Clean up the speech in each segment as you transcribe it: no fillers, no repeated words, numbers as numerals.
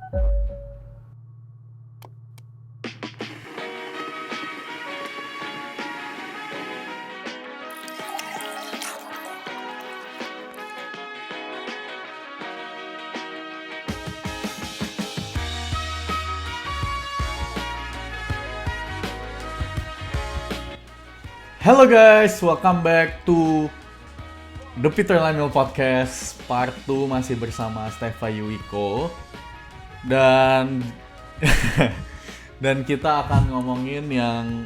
Hello guys, welcome back to The Peter Lamil Podcast Part 2 masih bersama Stefa Yuiko. Dan kita akan ngomongin yang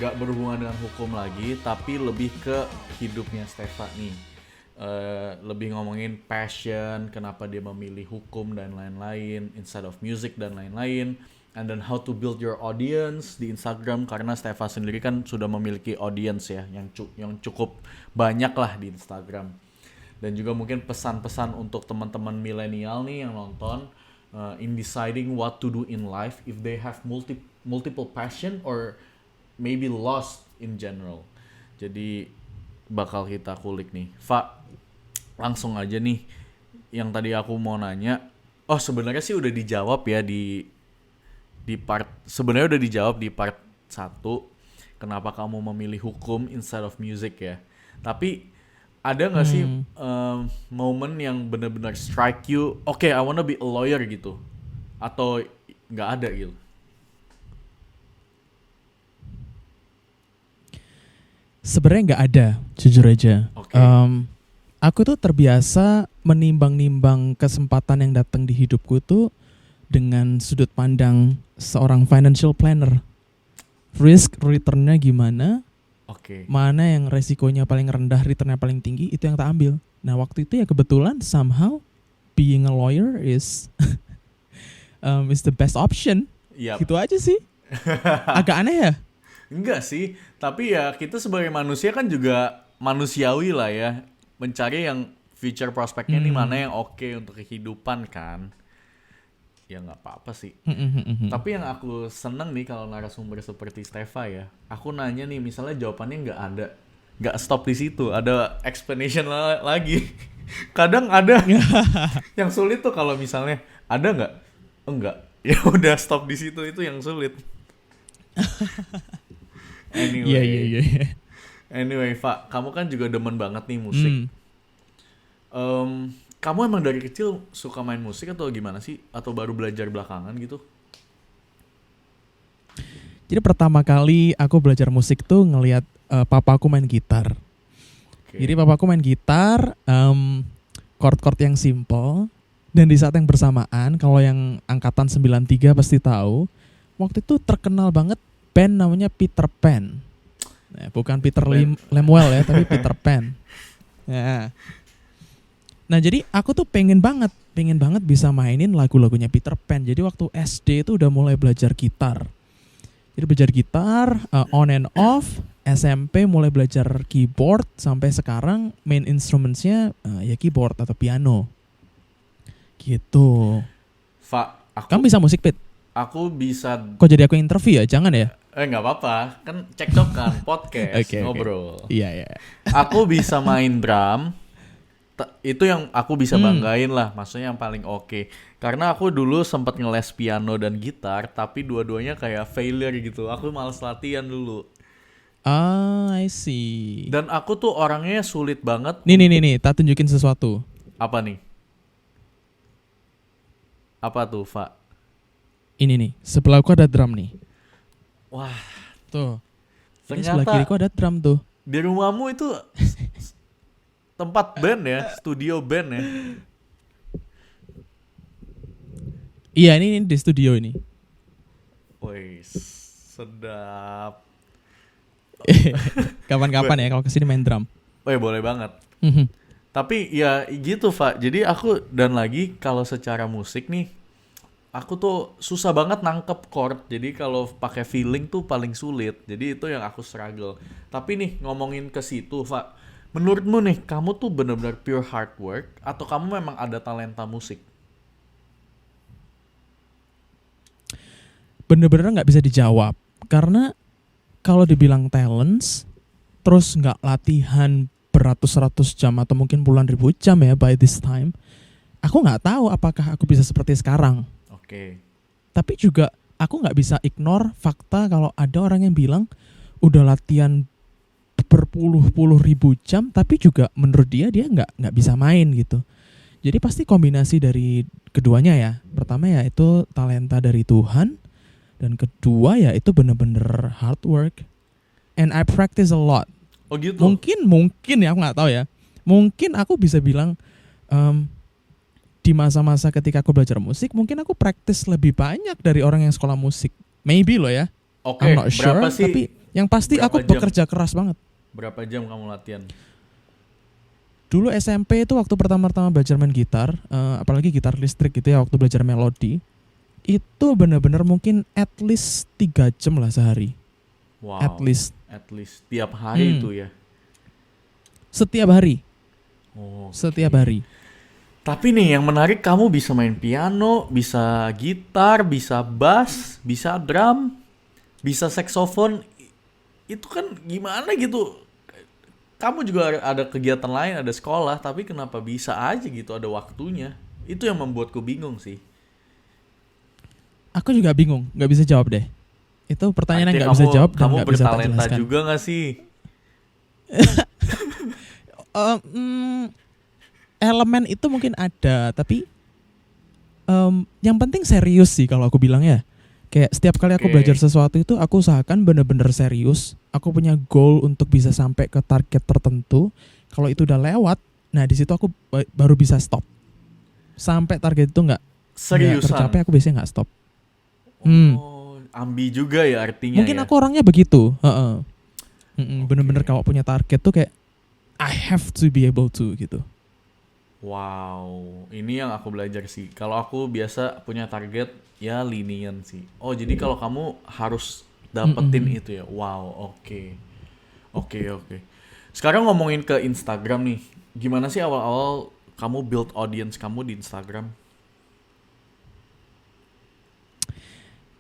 gak berhubungan dengan hukum lagi, tapi lebih ke hidupnya Stefa nih. Lebih ngomongin passion, kenapa dia memilih hukum dan lain-lain instead of music dan lain-lain. And then how to build your audience di Instagram, karena Stefa sendiri kan sudah memiliki audience ya yang cukup banyak lah di Instagram. Dan juga mungkin pesan-pesan untuk teman-teman milenial nih yang nonton, in deciding what to do in life if they have multiple passion or maybe lost in general. Jadi bakal kita kulik nih. Fa, langsung aja nih yang tadi aku mau nanya. Oh, sebenarnya sih udah dijawab ya di part, sebenarnya udah dijawab di part 1, kenapa kamu memilih hukum instead of music ya. Tapi ada gak sih momen yang benar-benar strike you, okay, I wanna be a lawyer gitu, atau gak ada gitu? Sebenarnya gak ada, jujur aja. Okay. Aku tuh terbiasa menimbang-nimbang kesempatan yang datang di hidupku tuh dengan sudut pandang seorang financial planner. Risk returnnya gimana? Oke. Mana yang resikonya paling rendah, returnnya paling tinggi, itu yang tak ambil. Nah waktu itu ya kebetulan somehow being a lawyer is the best option. Yep. Gitu aja sih. Agak aneh ya? Enggak sih, tapi ya kita sebagai manusia kan juga manusiawi lah ya, mencari yang future prospeknya nih mana yang oke untuk kehidupan kan. Ya nggak apa-apa sih. Tapi yang aku seneng nih kalau narasumber seperti Stefa ya, aku nanya nih misalnya jawabannya nggak stop di situ, ada explanation lagi. Kadang ada yang sulit tuh kalau misalnya ada nggak, enggak, ya udah stop di situ, itu yang sulit. Anyway, Fa, kamu kan juga demen banget nih musik. Kamu emang dari kecil suka main musik atau gimana sih? Atau baru belajar belakangan gitu? Jadi pertama kali aku belajar musik tuh ngelihat papaku main gitar. Okay. Jadi papaku main gitar, chord-chord yang simple. Dan di saat yang bersamaan, kalau yang angkatan 93 pasti tahu, waktu itu terkenal banget band namanya Peter Pan. Nah, bukan Peter Lemuel ya, tapi Peter Pan. Ya. Nah jadi aku tuh pengen banget bisa mainin lagu-lagunya Peter Pan. Jadi waktu SD itu udah mulai belajar gitar. Jadi belajar gitar on and off. SMP mulai belajar keyboard. Sampai sekarang main instrumentsnya ya keyboard atau piano. Gitu. Kamu bisa musik, Pit? Aku bisa. Kok jadi aku interview ya? Jangan ya? Nggak apa-apa. Kan cekcokan podcast, ngobrol. Iya. Aku bisa main drum. Itu yang aku bisa banggain lah, maksudnya yang paling oke. Karena aku dulu sempat ngeles piano dan gitar, tapi dua-duanya kayak failure gitu. Aku malas latihan dulu. I see. Dan aku tuh orangnya sulit banget. Nih, tak tunjukin sesuatu. Apa nih? Apa tuh, Fa? Ini nih, sebelahku ada drum nih. Wah, tuh. Ini ternyata sebelah kiriku ada drum tuh. Di rumahmu itu tempat band ya, studio band ya. Iya, ini di studio ini. Wih, sedap. Kapan-kapan ya kalau kesini main drum. Wih, boleh banget. Tapi ya gitu, Fa. Jadi aku dan lagi kalau secara musik nih, aku tuh susah banget nangkep chord. Jadi kalau pakai feeling tuh paling sulit. Jadi itu yang aku struggle. Tapi nih ngomongin ke situ, Fa. Menurutmu nih, kamu tuh benar-benar pure hard work atau kamu memang ada talenta musik? Bener-bener nggak bisa dijawab. Karena kalau dibilang talents, terus nggak latihan beratus-ratus jam atau mungkin puluhan ribu jam ya by this time, aku nggak tahu apakah aku bisa seperti sekarang. Oke. Tapi juga aku nggak bisa ignore fakta kalau ada orang yang bilang udah latihan berpuluh-puluh ribu jam, tapi juga menurut dia nggak bisa main gitu. Jadi pasti kombinasi dari keduanya ya. Pertama ya itu talenta dari Tuhan, dan kedua ya itu bener-bener hard work. And I practice a lot. Oh gitu. Mungkin ya, aku nggak tahu ya. Mungkin aku bisa bilang di masa-masa ketika aku belajar musik, mungkin aku practice lebih banyak dari orang yang sekolah musik. Maybe loh ya. Oke, I'm not sure, berapa sih? tapi yang pasti Berapa aku jam? bekerja keras banget. Berapa jam kamu latihan? Dulu SMP itu waktu pertama-tama belajar main gitar, apalagi gitar listrik gitu ya, waktu belajar melodi, itu benar-benar mungkin at least 3 jam lah sehari. Wow. At least. Tiap hari itu ya. Setiap hari. Oh. Setiap hari. Tapi nih yang menarik, kamu bisa main piano, bisa gitar, bisa bass, bisa drum, bisa saksofon. Itu kan gimana gitu? Kamu juga ada kegiatan lain, ada sekolah, tapi kenapa bisa aja gitu, ada waktunya? Itu yang membuatku bingung sih. Aku juga bingung, nggak bisa jawab deh. Itu pertanyaan yang Artinya nggak bisa jawab dan kamu nggak bisa tak bertalenta jelaskan. juga gak sih? Elemen itu mungkin ada, tapi yang penting serius sih kalau aku bilang ya. Kayak setiap kali aku Oke. belajar sesuatu itu aku usahakan bener-bener serius. Aku punya goal untuk bisa sampai ke target tertentu. Kalau itu udah lewat, nah di situ aku baru bisa stop. Sampai target itu nggak Seriusan? tercapai, aku biasanya nggak stop. Oh, ambi juga ya artinya. Mungkin ya? aku orangnya begitu. Bener-bener Oke. kalau punya target tuh kayak I have to be able to gitu. Wow, ini yang aku belajar sih. Kalau aku biasa punya target ya linian sih. Oh, jadi kalau kamu harus dapetin itu ya. Wow, oke. Oke. Sekarang ngomongin ke Instagram nih. Gimana sih awal-awal kamu build audience kamu di Instagram?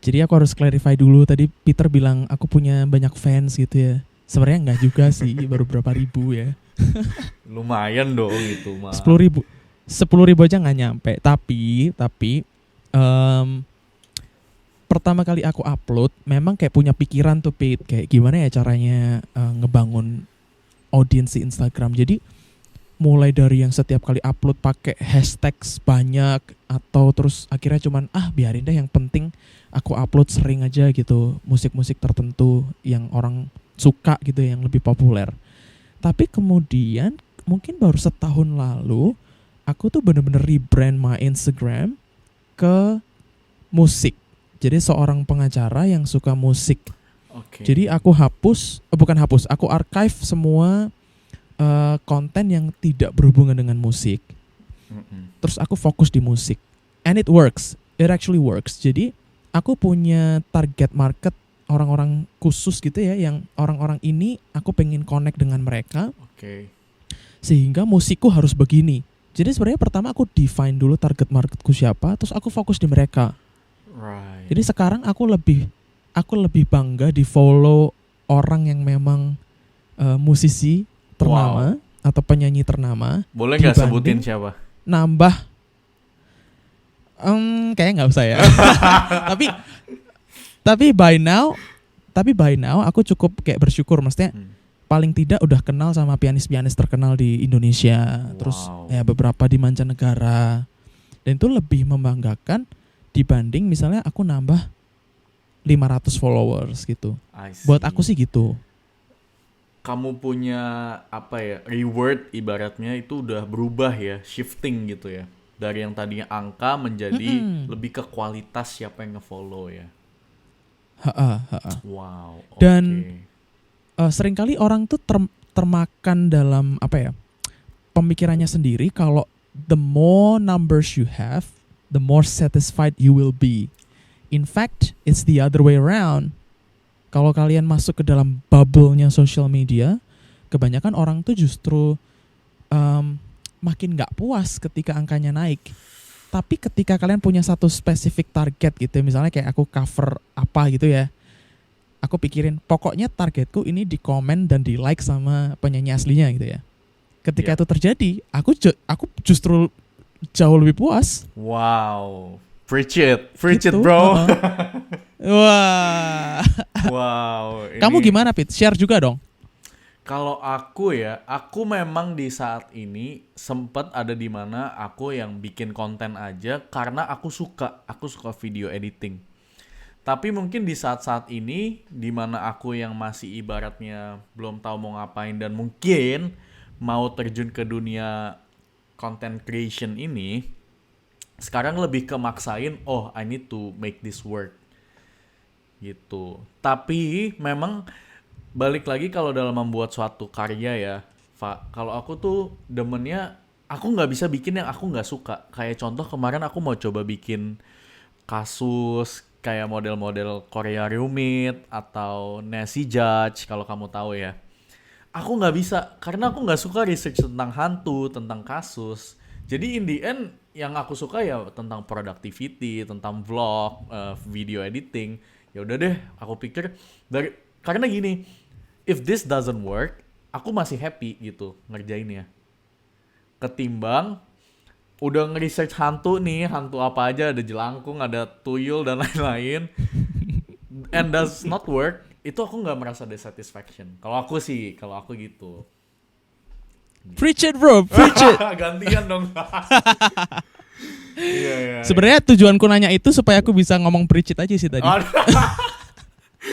Jadi aku harus clarify dulu, tadi Peter bilang aku punya banyak fans gitu ya. Sebenarnya nggak juga sih, baru berapa ribu ya. Lumayan dong itu mah. 10.000 aja nggak nyampe. Tapi pertama kali aku upload memang kayak punya pikiran tuh Pete, kayak gimana ya caranya ngebangun audiens di Instagram. Jadi mulai dari yang setiap kali upload pakai hashtag banyak, atau terus akhirnya cuman biarin deh, yang penting aku upload sering aja gitu, musik-musik tertentu yang orang suka gitu, yang lebih populer. Tapi kemudian mungkin baru setahun lalu aku tuh bener-bener rebrand my Instagram ke musik. Jadi seorang pengacara yang suka musik. Oke. Jadi aku aku archive semua konten yang tidak berhubungan dengan musik. Terus aku fokus di musik. And it works. It actually works. Jadi aku punya target market, orang-orang khusus gitu ya, yang orang-orang ini aku pengen connect dengan mereka. Oke. Sehingga musikku harus begini. Jadi sebenarnya pertama aku define dulu target marketku siapa, terus aku fokus di mereka. Right. Jadi sekarang aku lebih bangga di follow orang yang memang musisi ternama atau penyanyi ternama. Boleh nggak dibanding sebutin siapa? Nambah kayaknya nggak usah ya. tapi by now aku cukup kayak bersyukur, maksudnya paling tidak udah kenal sama pianis-pianis terkenal di Indonesia, terus ya beberapa di mancanegara, dan itu lebih membanggakan dibanding misalnya aku nambah 500 followers gitu. Buat aku sih gitu. Kamu punya reward ibaratnya itu udah berubah ya, shifting gitu ya, dari yang tadinya angka menjadi lebih ke kualitas siapa yang nge-follow ya. Wow. Dan seringkali orang tuh termakan dalam pemikirannya sendiri, kalau the more numbers you have, the more satisfied you will be. In fact, it's the other way around. Kalau kalian masuk ke dalam bubble-nya social media, kebanyakan orang tuh justru makin nggak puas ketika angkanya naik. Tapi ketika kalian punya satu spesifik target gitu, misalnya kayak aku cover apa gitu ya, aku pikirin pokoknya targetku ini di komen dan di like sama penyanyi aslinya gitu ya. Ketika itu terjadi, aku justru jauh lebih puas. Wow, Preach it Gitu. bro. Wah. Wow. Kamu ini- gimana, Pit? Share juga dong. Kalau aku ya, aku memang di saat ini sempet ada di mana aku yang bikin konten aja karena aku suka video editing. Tapi mungkin di saat-saat ini di mana aku yang masih ibaratnya belum tahu mau ngapain dan mungkin mau terjun ke dunia content creation ini, sekarang lebih ke maksain, oh I need to make this work gitu. Tapi memang balik lagi kalau dalam membuat suatu karya ya, kalau aku tuh demennya aku nggak bisa bikin yang aku nggak suka. Kayak contoh kemarin aku mau coba bikin kasus kayak model-model Korea Rumit atau Nancy Judge kalau kamu tahu ya. Aku nggak bisa karena aku nggak suka research tentang hantu, tentang kasus. Jadi in the end yang aku suka ya tentang productivity, tentang vlog, video editing. Ya udah deh, aku pikir karena gini, if this doesn't work, aku masih happy gitu ngerjainnya. Ketimbang udah nge-research hantu nih, hantu apa aja, ada jelangkung, ada tuyul dan lain-lain, and does not work, itu aku nggak merasa dissatisfaction. Kalau aku gitu. Preach it, bro. Preach it. Gantian dong. Iya. Sebenarnya tujuanku nanya itu supaya aku bisa ngomong preach it aja sih tadi.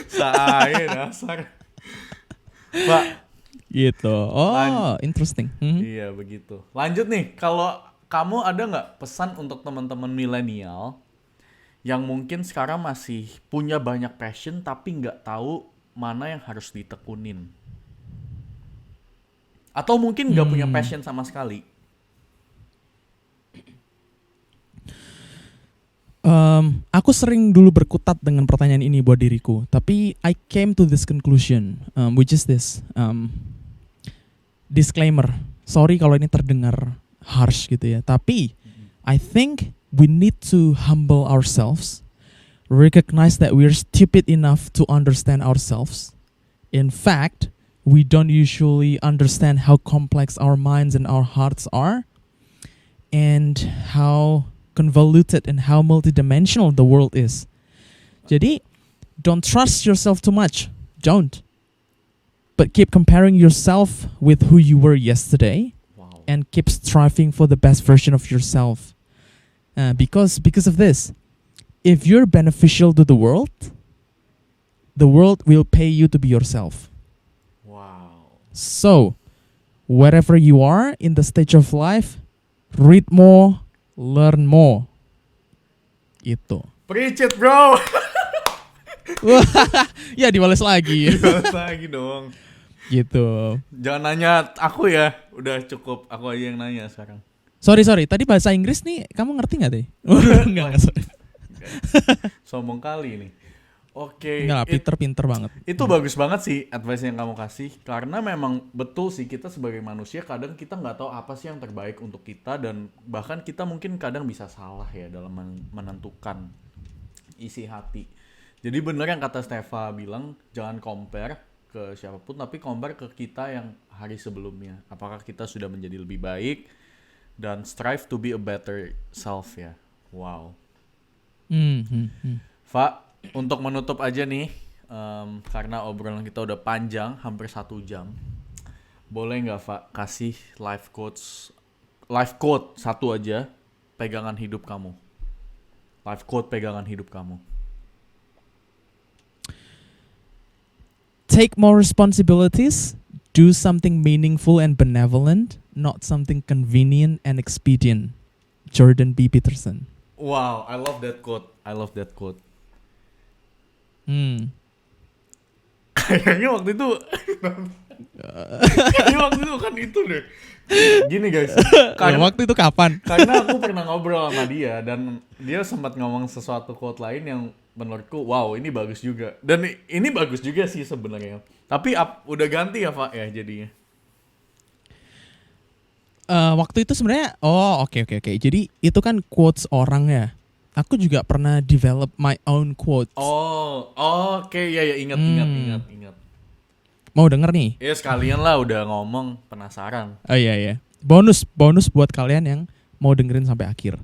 Saya dasar. Mbak. Gitu. Oh, interesting. Iya begitu. Lanjut nih, kalau kamu ada nggak pesan untuk teman-teman milenial yang mungkin sekarang masih punya banyak passion tapi nggak tahu mana yang harus ditekunin? Atau mungkin nggak punya passion sama sekali? Aku sering dulu berkutat dengan pertanyaan ini buat diriku, tapi I came to this conclusion, which is this. Disclaimer, sorry kalau ini terdengar harsh gitu ya, tapi I think we need to humble ourselves, recognize that we're stupid enough to understand ourselves. In fact, we don't usually understand how complex our minds and our hearts are, and how convoluted and how multidimensional the world is. Jadi, don't trust yourself too much. Don't. But keep comparing yourself with who you were yesterday, Wow. and keep striving for the best version of yourself. Because of this, if you're beneficial to the world will pay you to be yourself. Wow. So, wherever you are in the stage of life, read more, learn more. Itu. Preach it, bro. Ya dibales lagi. Balas lagi dong. Gitu. Jangan nanya aku ya. Udah cukup aku aja yang nanya sekarang. Sorry. Tadi bahasa Inggris nih, kamu ngerti nggak deh? Enggak, sorry. Sombong kali nih. Oke. Enggak, Peter pinter banget. Itu bagus banget sih advice yang kamu kasih. Karena memang betul sih kita sebagai manusia kadang kita nggak tahu apa sih yang terbaik untuk kita. Dan bahkan kita mungkin kadang bisa salah ya dalam menentukan isi hati. Jadi bener yang kata Stefa bilang, jangan compare ke siapapun, tapi compare ke kita yang hari sebelumnya. Apakah kita sudah menjadi lebih baik dan strive to be a better self ya. Wow. Fa, untuk menutup aja nih, karena obrolan kita udah panjang, hampir 1 jam. Boleh nggak Fa, kasih life quote satu aja, pegangan hidup kamu. Life quote pegangan hidup kamu. Take more responsibilities, do something meaningful and benevolent, not something convenient and expedient. Jordan B. Peterson. Wow, I love that quote. Kayaknya waktu itu kan itu deh. Gini guys, Waktu itu kapan? karena aku pernah ngobrol sama dia dan dia sempat ngomong sesuatu quote lain yang menurutku wow ini bagus juga. Dan ini bagus juga sih sebenarnya. Tapi udah ganti ya Pak ya jadinya. Waktu itu sebenarnya oke. Jadi itu kan quotes orang ya. Aku juga pernah develop my own quotes. Oke, ya ingat. Mau denger nih? Ya sekalian lah udah ngomong, penasaran. Oh iya. Bonus buat kalian yang mau dengerin sampai akhir.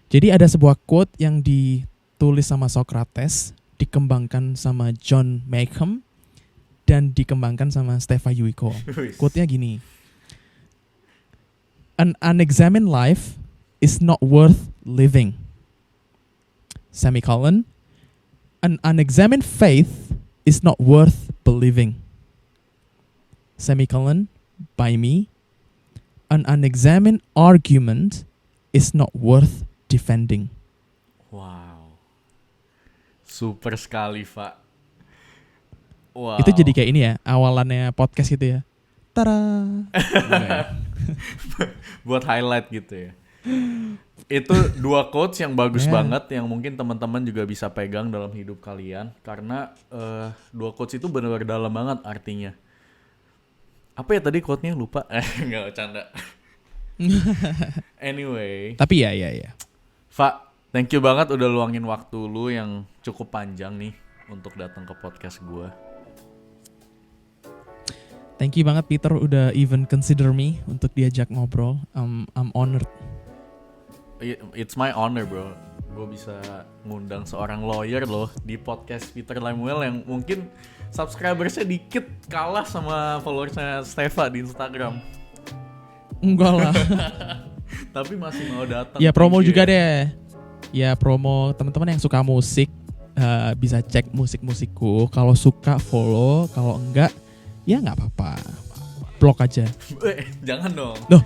Jadi ada sebuah quote yang ditulis sama Socrates, dikembangkan sama John Meckham, dan dikembangkan sama Stefan Yuiko. Quote-nya gini. An unexamined life is not worth living. Semicolon. An unexamined faith is not worth believing. Semicolon. By me. An unexamined argument is not worth defending. Wow. Super sekali, Pak. Wow. Itu jadi kayak ini ya, awalannya podcast gitu ya. Tada. Buat highlight gitu ya. Itu 2 quotes yang bagus banget yang mungkin teman-teman juga bisa pegang dalam hidup kalian karena 2 quotes itu benar-benar dalam banget artinya. Apa ya tadi quote-nya lupa? Enggak bercanda. Anyway. Tapi ya. Fa, thank you banget udah luangin waktu lu yang cukup panjang nih untuk datang ke podcast gua. Thank you banget Peter udah even consider me untuk diajak ngobrol. I'm honored. It's my honor, bro. Gue bisa ngundang seorang lawyer loh di podcast Peter Lemuel yang mungkin subscribersnya dikit kalah sama followersnya Steva di Instagram. Enggak lah. Tapi masih mau datang. Ya promo juga deh. Ya promo teman-teman yang suka musik bisa cek musik-musikku. Kalau suka follow, kalau enggak ya nggak apa-apa. Blok aja. Jangan dong. Loh.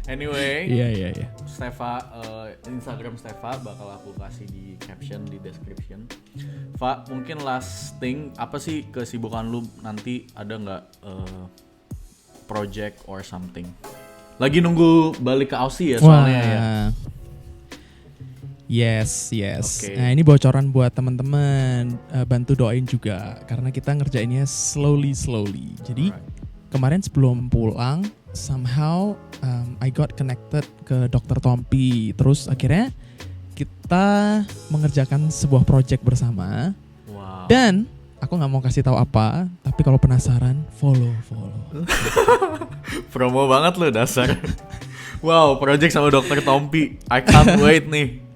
Anyway. Iya. Steva, Instagram Steva bakal aku kasih di caption, di description. Fa, mungkin last thing, apa sih kesibukan lu nanti? Ada nggak project or something? Lagi nunggu balik ke Aussie ya soalnya ya. Yes. Okay. Nah ini bocoran buat teman-teman, bantu doain juga karena kita ngerjainnya slowly. Jadi kemarin sebelum pulang, somehow I got connected ke Dr. Tompi. Terus akhirnya kita mengerjakan sebuah project bersama. Wow. Dan aku nggak mau kasih tahu apa, tapi kalau penasaran follow. Promo banget lo dasar. Wow, project sama Dr. Tompi. I can't wait nih.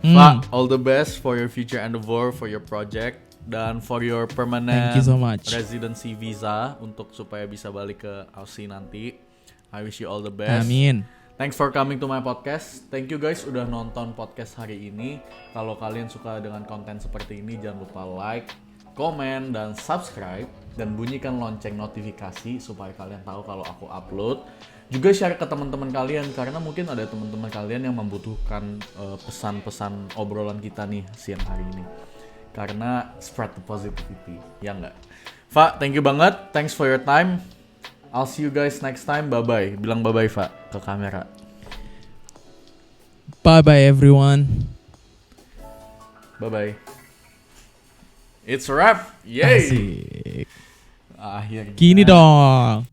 Pak, all the best for your future endeavor, for your project, dan for your permanent Thank you so much. residency visa untuk supaya bisa balik ke Aussie nanti. I wish you all the best. Amin. Thanks for coming to my podcast. Thank you guys udah nonton podcast hari ini. Kalau kalian suka dengan konten seperti ini, jangan lupa like, komen, dan subscribe. Dan bunyikan lonceng notifikasi supaya kalian tahu kalau aku upload. Juga share ke teman-teman kalian karena mungkin ada teman-teman kalian yang membutuhkan pesan-pesan obrolan kita nih siang hari ini. Karena spread the positivity, ya nggak? Fa, thank you banget. Thanks for your time. I'll see you guys next time. Bye-bye. Bilang bye-bye, Fa, ke kamera. Bye-bye everyone. Bye-bye. It's a wrap. Yay! Asik. Akhirnya. Gini dong.